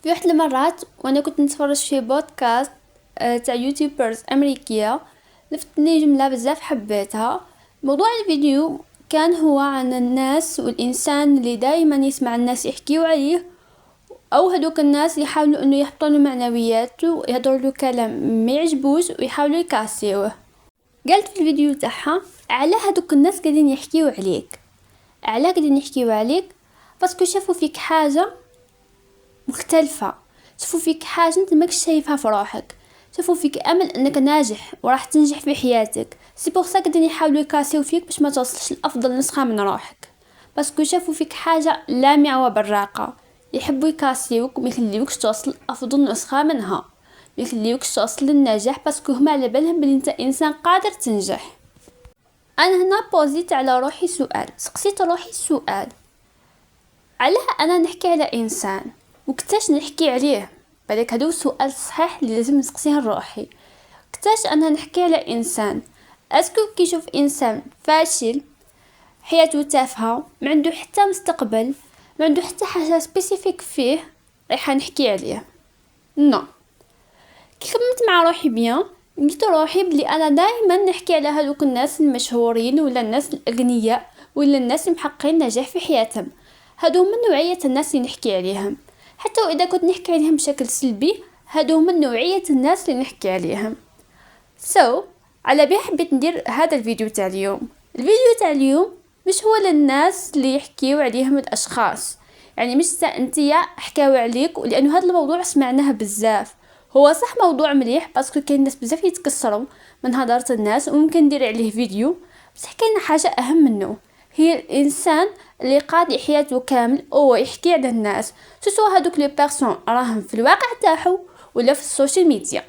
في واحد المرات وانا كنت نتفرج في بودكاست تاع يوتيوبرز امريكيه، لفتني جمله بزاف حبيتها. موضوع الفيديو كان هو عن الناس والانسان اللي دائما يسمع الناس يحكيوا عليه، او هذوك الناس اللي يحاولوا انه يحطوا له معنوياته ويهضروا له كلام ما يعجبوش ويحاولوا يكاسيوه. قالت في الفيديو تاعها على هذوك الناس قاعدين يحكيوا عليك، على قاعدين يحكيوا عليك باسكو شافوا فيك حاجه مختلفة، شوفوا فيك حاجة انت ماكش شايفها في روحك، شوفوا فيك امل انك ناجح وراح تنجح في حياتك. سي بوغ سا قاعدين يحاولوا يكاسيو فيك باش ما توصلش لافضل نسخة من روحك، باسكو شافوا فيك حاجة لامعة وبراقة، يحبوا يكاسيوك وما يخليوكش توصل افضل نسخة منها، ما يخليوكش توصل للنجاح، باسكو هما على بالهم بلي انت انسان قادر تنجح. انا هنا بوزيت على روحي سؤال، سقسيت روحي السؤال، علاه انا نحكي على انسان وكتاش نحكي عليه؟ بالك هذا السؤال صحيح اللي لازم نسقسيه لروحي. كتاش انا نحكي على انسان؟ اسكو كيشوف انسان فاشل، حياته تافهه، ما عنده حتى مستقبل، ما عنده حتى حاجه سبيسيفيك فيه، رايحه نحكي عليه؟ نو. كي خممت مع روحي بيان، قلت روحي بلي انا دائما نحكي على هذوك الناس المشهورين ولا الناس الاغنياء ولا الناس المحققين نجاح في حياتهم. هادو من نوعيه الناس اللي نحكي عليهم، حتى واذا كنت نحكي عليهم بشكل سلبي، هادو من نوعيه الناس اللي نحكي عليهم. على بيه حبيت ندير هذا الفيديو تاع اليوم. الفيديو تاع اليوم مش هو للناس اللي يحكيوا عليهم الاشخاص، يعني مش انتيا حكاو عليك، لانه هذا الموضوع سمعناه بزاف. هو صح موضوع مليح باسكو كاين ناس بزاف يتكسروا من هضره الناس وممكن ندير عليه فيديو، بس كاين حاجه اهم منه، هي الانسان اللي قاضي حياته كامل هو يحكي على الناس، سواء هذوك لي بيرسون راهم في الواقع تاعو ولا في السوشيال ميديا.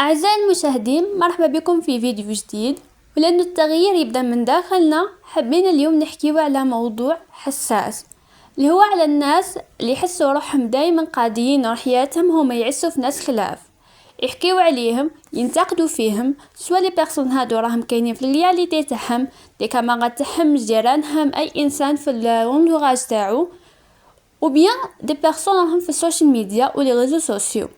أعزائي المشاهدين، مرحبا بكم في فيديو جديد. ولأن التغيير يبدأ من داخلنا، حبينا اليوم نحكي على موضوع حساس، اللي هو على الناس اللي يحسوا روحهم دايما قاضيين حياتهم هما يعسوا في ناس خلاف، يحكيوا عليهم، ينتقدوا فيهم، سواء لي بيرسون هادو راهم كاينين في الرياليتي تاعهم، دي كاميرات تاعهم، جيرانهم، اي انسان في الانتوراج تاعو، وبيان دي بيرسون راهم في السوشيال ميديا ولي ريزو سوسيو.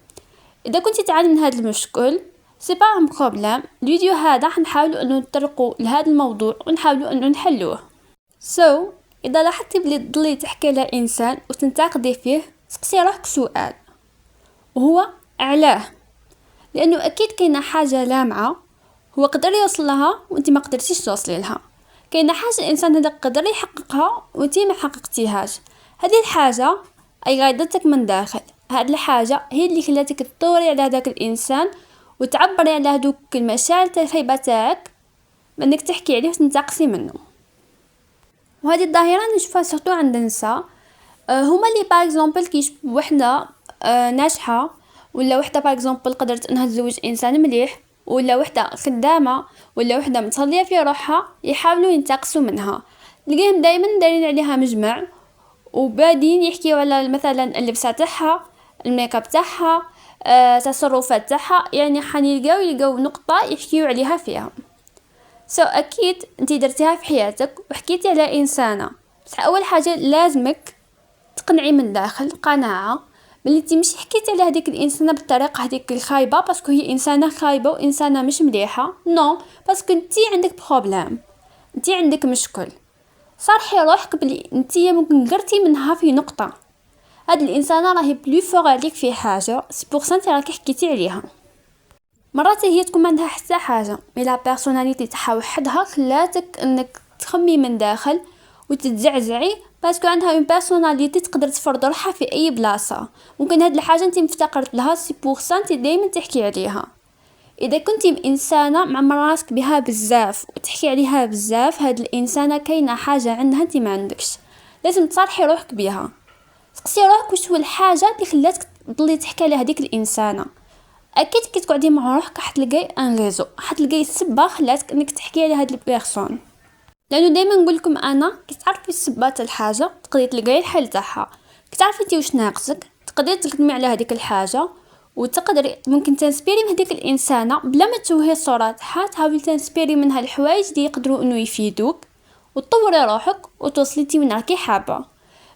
اذا كنتي تعاني من هذا المشكل، سي با ان بروبليم، الفيديو هذا حنحاولوا انه نطرقوا لهذا الموضوع ونحاولوا انه نحلوه. اذا لاحظتي بلي تضلي تحكي لانسان وتنتقدي فيه، سقسي روحك سؤال، وهو علاه؟ لانه اكيد كاينه حاجه لامعه هو قدر يوصل لها وانت ما قدرتيش توصلي لها، كاينه حاجه الانسان هذا قدر يحققها وانت ما حققتيهاش. هذه الحاجه اي غايدتك من داخل، هذه الحاجه هي اللي خلاتك تدوري على هذاك الانسان وتعبري على هذوك المشاعر الخايبه تاعك بانك تحكي عليه وتنتقصي منه. وهذه الظاهره نشوفها سورتو عند النساء، هما اللي باغ اكزومبل كيشوفوا وحده ناجحه، ولا وحده باغ اكزومبل قدرت انها تزوج انسان مليح، ولا وحده خدامه، ولا وحده متصليه في روحها، يحاولوا ينتقصوا منها. نلقيهم دائما دايرين عليها مجمع وبادين يحكيوا على مثلا اللبسه تاعها، الميك اب تاعها، تصرفات تاعها، يعني يلقاو نقطه يحكيوا عليها فيها. اكيد انتي درتيها في حياتك وحكيتي على انسانه، بس اول حاجه لازمك تقنعي من داخل قناعه بلي انتي مش حكيتي على هذيك الانسانه بالطريقه هذيك الخايبه باسكو هي انسانه خايبه وانسانه مش مليحه، نو، باسكو انتي عندك بروبليم، انتي عندك مشكل. صارحي روحك بلي انتي ممكن قرتي منها في نقطه، هاد الانسانه راهي بلو فوق عليك في حاجه، سي بور سا انتي راكي حكيتي عليها. مرات هي تكون ما عندها حتى حاجه، مي لا بيرسوناليتي تاعها وحدها خلاتك انك تخمي من داخل وتتزعزعي، باسكو عندها اون بيرسوناليتي تقدر تفرض روحها في اي بلاصه. ممكن هاد الحاجه انت مفتقرت لها، سي بور سا انت دائما تحكي عليها. اذا كنتي انسانه معمر راسك بها بزاف وتحكي عليها بزاف، هاد الانسانه كاينه حاجه عندها انت ما عندكش، لازم تصارحي روحك بها. سقسي روحك واش هو الحاجه اللي خلاتك تضلي تحكي على هذيك الانسانه. اكيد كي تقعدي مع روحك حتلقاي ان ريزو، حتلقاي السبه خلاتك انك تحكي على هاد البيرسون. لانه دائما نقول لكم انا كي تعرفي السبات الحاجه تقدري تلقاي الحل تاعها، كي تعرفي انت واش ناقصك تقدري تخدمي على هذيك الحاجه وتقدري ممكن تنسبيري من هذيك الانسانه بلا ما توهي الصوره تاعها، تحاولي تنسبيري منها الحوايج اللي يقدروا انه يفيدوك وتطوري روحك وتوصلي وين راكي حابه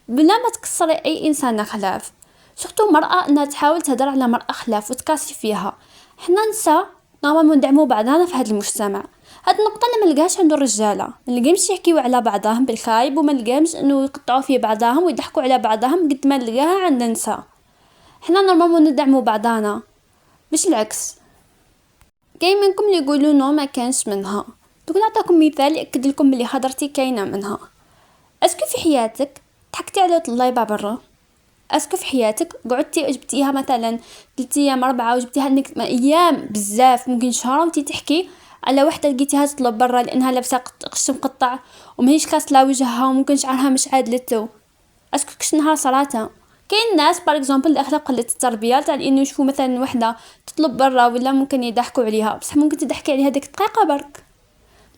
بلا ما تكسري اي انسانه خلاف. سورتو مرأة انها تحاول تهدر على مرأة خلاف وتكاسي فيها. حنا نساء نورمالمون ندعمو بعضنا في هذا المجتمع. هاد النقطه اللي ما نلقاهاش عند الرجاله، ما نلقاهمش يحكيو على بعضهم بالخايب وما نلقاهمش انه يقطعوا في بعضهم ويضحكوا على بعضهم قد ما نلقاها عند النساء. حنا نورمالمون ندعمو بعضنا مش العكس. كاين منكم اللي يقولوا نو ما كانش منها. دوك نعطيكم مثال ياكد لكم بلي حضرتي كاينه منها. اسكو في حياتك ضحكتي على طليبه برا؟ اسكو في حياتك قعدتي جبتيها مثلا 3 ايام 4 وجبتيها انك ايام بزاف ممكن شهر وانتي تحكي على وحده لقيتيها تطلب برا لانها لابسه قش مقطع وماهيش كاسله وجهها وممكن شعرها مش عادلته؟ اسكو كش نهار صراحه كاين ناس بار اكزومبل الاخلاق قله التربيه تاع انه يشوفوا مثلا وحده تطلب برا ولا ممكن يضحكوا عليها، بصح ممكن تضحكي عليها ديك دقيقه برك،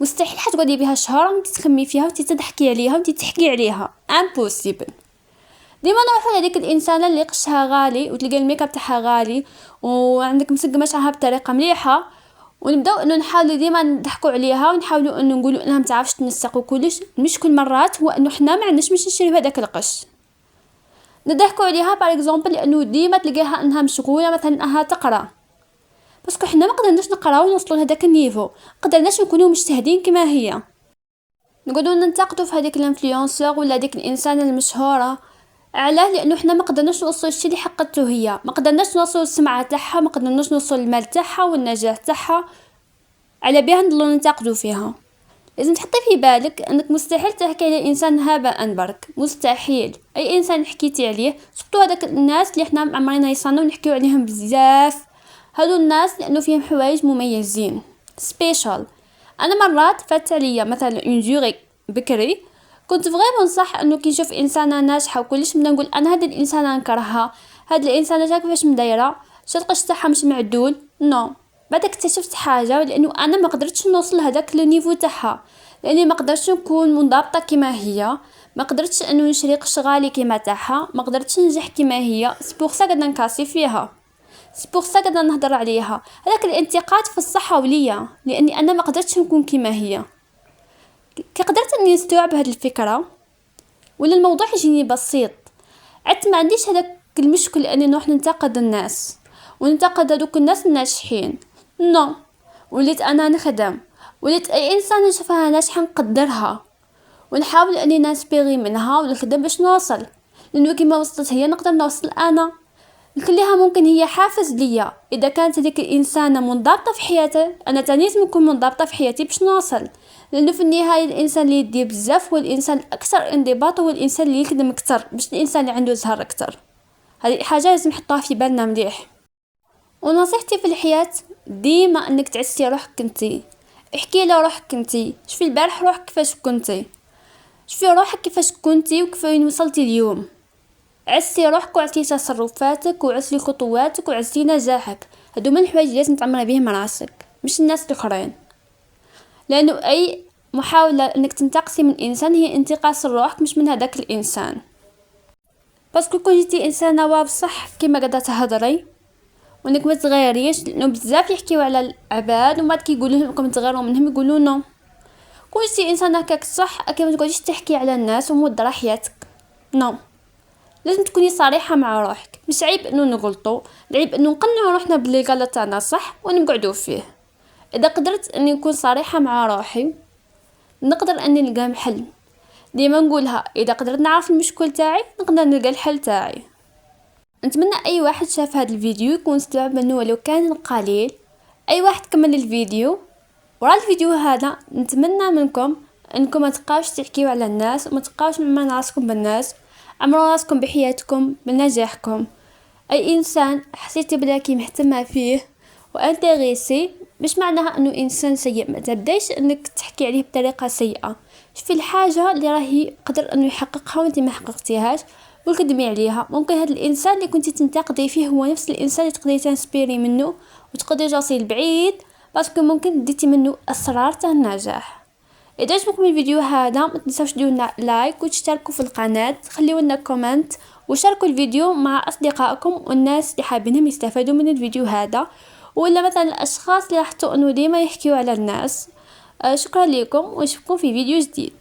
مستحيل حتقعدي بها شهر وانت تخمي فيها وانت تضحكي عليها وانت تحكي عليها امبوسيبل. ديما نروحوا لهذيك الانسانه اللي قشها غالي وتلقى الميكاب تاعها غالي وعندك مسقمه شعرها بطريقه مليحه ونبداو انه نحاولوا ديما نضحكوا عليها ونحاولوا انه نقولوا انها ما تعرفش تنسق وكلش. مش كل مرات هو انه حنا ما عندناش باش نشريو هذاك القش، نضحكوا عليها بار اكزومبل لانه ديما تلقاها انها مشغوله مثلا انها تقرا، باسكو حنا ما قدرناش نقراو ونوصلوا لهذاك النيفو، قدرناش نكونوا مجتهدين كما هي. نقعدوا ننتقدوا في هذيك الانفلونسور ولا هذيك الانسانه المشهوره. علاه؟ لانه حنا ما قدرناش نوصلوا الشيء اللي حقته هي، ما قدرناش نوصلوا السمعه تاعها، ما قدرناش نوصلوا المال تاعها والنجاح تاعها، على بها نضلوا ننتقدوا فيها. لازم تحطي في بالك انك مستحيل تحكي على انسان هباء برك، مستحيل. اي انسان حكيتي عليه سورتو هذاك الناس اللي حنا عمرنا يصنوا نحكيو عليهم بزاف، هادو الناس لانه فيهم حوايج مميزين سبيشال. انا مرات فات عليا مثلا اون جوري بكري كنت فريمون صح انه كي نشوف انسانه ناجحه وكلش نبدا نقول انا هاد الانسانه نكرهها، هاد الانسانه شاك كيفاش مدايره، القش تاعها مش معدول. نو بعد اكتشفت حاجه، لانه انا ما قدرتش نوصل لهداك لو نيفو تاعها، لاني ما قدرتش نكون منضبطه كما هي، ما قدرتش انه نشري قش غالي كما تاعها، ما قدرتش ننجح كما هي. سي بور سا قاعده نكاسي فيها، سي بور سا قاعده نهضر عليها. هذاك الانتقاد في الصحه وليا، لاني انا ما قدرتش نكون كما هي. كي قدرت اني نستوعب هذه الفكره ولا الموضوع يجيني بسيط، عدت ما عنديش هذاك المشكل اني نروح ننتقد الناس وننتقد هذوك الناس الناجحين. نو وليت انا نخدم، وليت اي انسان نشوفها ناجحه نقدرها ونحاول اني نسبيري منها ونخدم باش نوصل، لانه كيما وصلت هي نقدر نوصل انا. نخليها ممكن هي حافز ليا. اذا كانت هذيك الانسانه منضبطه في حياتها انا تاني لازم نكون منضبطه في حياتي باش نوصل، لانه في النهايه الانسان اللي يدي بزاف هو الانسان الاكثر انضباط، هو الانسان اللي يخدم اكثر مش الانسان اللي عنده زهر اكثر. هذه حاجه لازم نحطها في بالنا مليح. ونصيحتي في الحياه ديما انك تعسي روحك انتي، احكي لروحك روحك انتي، شوفي البارح روحك كيفاش كنتي، شوفي روحك كيفاش كنتي وكيفين وصلتي اليوم. عسي روحك وعسي تصرفاتك وعسي خطواتك وعسي نجاحك. هادو من الحوايج لازم تعمري بهم راسك مش الناس الاخرين، لانه اي محاوله انك تنتقصي من انسان هي انتقاص لروحك مش من هذاك الانسان. باسكو كون جيتي انسانه واضح كيما قاعده تهضري وانك ما تغيريش، لانه بزاف يحكيو على العباد وما كيقولوا لكم تغيروا منهم يقولوا نو. كون جيتي انسانه هكاك صح اكيد ما تقعديش تحكي على الناس ومودره حياتك. نو لازم تكوني صريحه مع روحك. مش عيب انه نغلطوا، العيب انه نقنعوا روحنا باللي غلط تاعنا صح ونقعدوا فيه. اذا قدرت اني نكون صريحه مع روحي نقدر اني نلقى حل. ديما نقولها اذا قدرت نعرف المشكل تاعي نقدر نلقى الحل تاعي. نتمنى اي واحد شاف هذا الفيديو يكون استوعب منه ولو كان قليل. اي واحد كمل الفيديو. ورا الفيديو هذا نتمنى منكم انكم ما تبقاوش تحكيوا على الناس وما تبقاوش معمرين راسكم بالناس، عمروا راسكم بحياتكم بنجاحكم. اي انسان حسيتي بلاكي مهتمه فيه وانتريسي مش معناها انه انسان سيء، ما تبدايش انك تحكي عليه بطريقه سيئه. شوفي الحاجه اللي راهي قدر انه يحققها وانت ما حققتيهاش وكدمي عليها. ممكن هذا الانسان اللي كنتي تنتقدي فيه هو نفس الانسان اللي تقدري تنسبيري منه وتقدري توصلي بعيد، باسكو ممكن ديتي منه اسرار تاع النجاح. اذا عجبكم الفيديو هذا ما تنسوش ديروا لايك وتشتركوا في القناه، خليوا لنا كومنت وشاركوا الفيديو مع اصدقائكم والناس اللي حابين يستفادوا من الفيديو هذا، ولا مثلا الاشخاص اللي لاحظتوا انه ديما يحكيوا على الناس. شكرا لكم ونشوفكم في فيديو جديد.